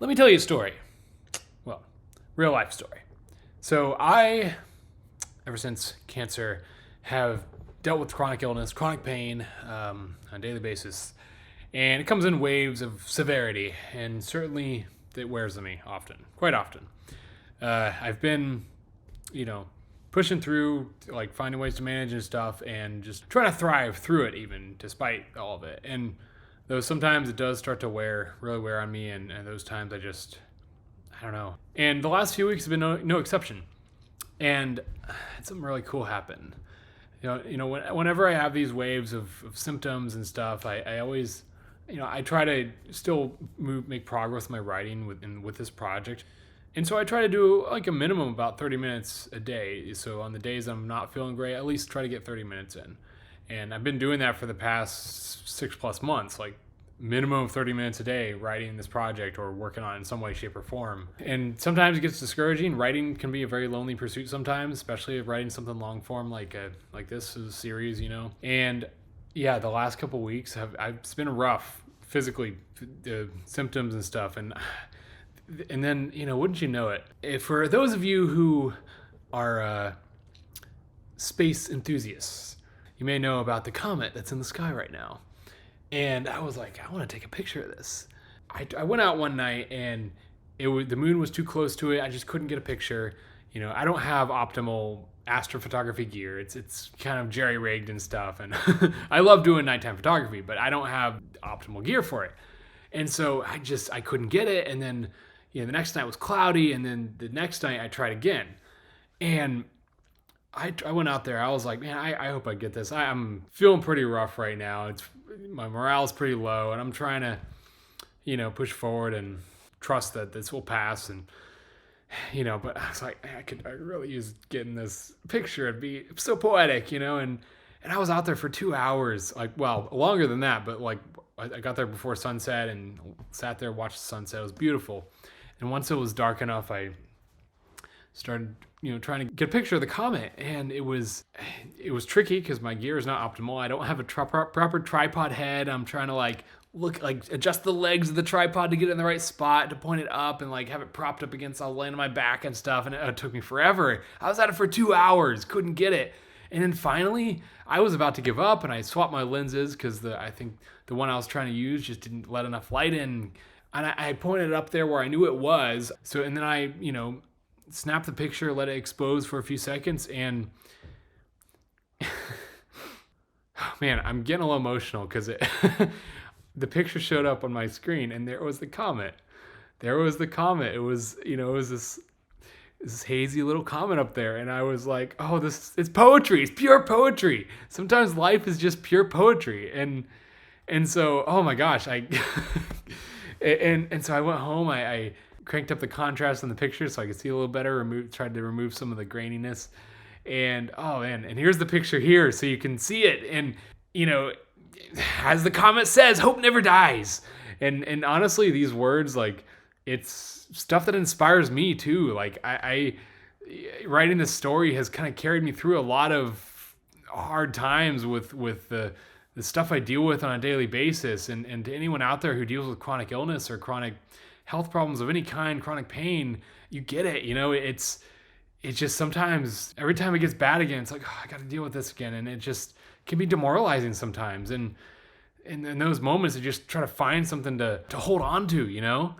Let me tell you a story. Well, real life story. So I, ever since cancer, have dealt with chronic illness, chronic pain on a daily basis. And it comes in waves of severity, and certainly it wears on me often, quite often. I've been, you know, pushing through, like finding ways to manage and stuff, and just trying to thrive through it, even despite all of it. And though sometimes it does start to really wear on me, and those times I don't know. And the last few weeks have been no exception. And had something really cool happen. Whenever I have these waves of symptoms and stuff, I always, I try to still make progress with my writing with this project. And so I try to do like a minimum about 30 minutes a day. So on the days I'm not feeling great, at least try to get 30 minutes in. And I've been doing that for the past 6+ months, like minimum of 30 minutes a day writing this project or working on it in some way, shape, or form. And sometimes it gets discouraging. Writing can be a very lonely pursuit sometimes, especially if writing something long form like this is a series, And yeah, the last couple of weeks it's been rough physically, the symptoms and stuff. And then, wouldn't you know it, for those of you who are space enthusiasts, you may know about the comet that's in the sky right now. And I was like, I want to take a picture of this. I went out one night and the moon was too close to it. I just couldn't get a picture. I don't have optimal astrophotography gear. It's kind of jerry-rigged and stuff. And I love doing nighttime photography, but I don't have optimal gear for it. And so I couldn't get it. And then, the next night was cloudy. And then the next night I tried again. And I went out there. I was like, man, I hope I get this. I'm feeling pretty rough right now. My morale's pretty low, and I'm trying to, push forward and trust that this will pass. And, but I was like, I really use getting this picture. It'd be so poetic, and I was out there for 2 hours, longer than that, but I got there before sunset and sat there, watched the sunset. It was beautiful. And once it was dark enough, I started trying to get a picture of the comet, and it was tricky because my gear is not optimal. I don't have a proper tripod head. I'm trying to adjust the legs of the tripod to get it in the right spot to point it up and have it propped up against, I'll land on my back and stuff, and it took me forever. I was at it for 2 hours, couldn't get it. And then finally I was about to give up, and I swapped my lenses because I think the one I was trying to use just didn't let enough light in, and I pointed it up there where I knew it was. So, and then I snap the picture, let it expose for a few seconds, and man, I'm getting a little emotional because the picture showed up on my screen, and there was the comet. It was this hazy little comet up there, and I was like, oh, it's poetry. It's pure poetry. Sometimes life is just pure poetry, and so, oh my gosh, and so I went home. I cranked up the contrast in the picture so I could see a little better, tried to remove some of the graininess. And oh man, and here's the picture here so you can see it. And as the comet says, hope never dies. And honestly, these words, it's stuff that inspires me too. I writing this story has kind of carried me through a lot of hard times with the stuff I deal with on a daily basis. And to anyone out there who deals with chronic illness or chronic health problems of any kind, chronic pain, you get it. It's just sometimes every time it gets bad again, it's like, oh, I got to deal with this again. And it just can be demoralizing sometimes. And in those moments, I just try to find something to hold on to,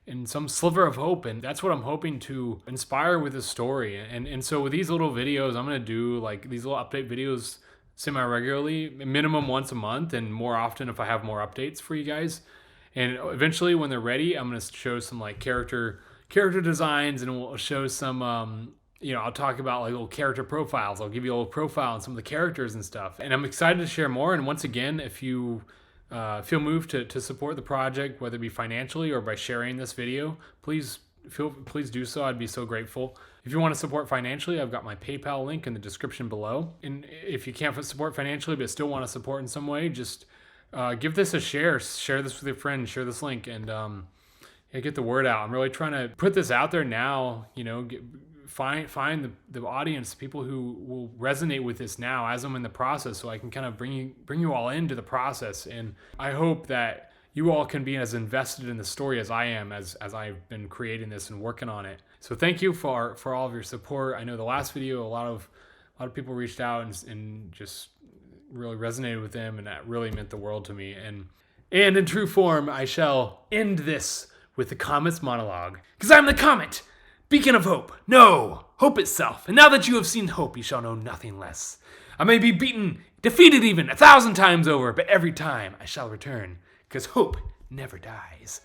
and some sliver of hope. And that's what I'm hoping to inspire with this story. And so with these little videos, I'm going to do these little update videos semi-regularly, minimum once a month, and more often if I have more updates for you guys. And eventually, when they're ready, I'm going to show some character designs, and we'll show some, I'll talk about little character profiles. I'll give you a little profile on some of the characters and stuff. And I'm excited to share more. And once again, if you feel moved to support the project, whether it be financially or by sharing this video, please do so. I'd be so grateful. If you want to support financially, I've got my PayPal link in the description below. And if you can't support financially but still want to support in some way, just give this a share this with your friends, share this link, and get the word out. I'm really trying to put this out there now, find the audience, people who will resonate with this now as I'm in the process, so I can kind of bring you all into the process. And I hope that you all can be as invested in the story as I am, as I've been creating this and working on it. So thank you for all of your support. I know the last video, a lot of people reached out and just really resonated with them, and that really meant the world to me. And in true form, I shall end this with the Comet's monologue. Because I'm the Comet, beacon of hope. No, hope itself. And now that you have seen hope, you shall know nothing less. I may be beaten, defeated even, 1,000 times over, but every time I shall return, because hope never dies.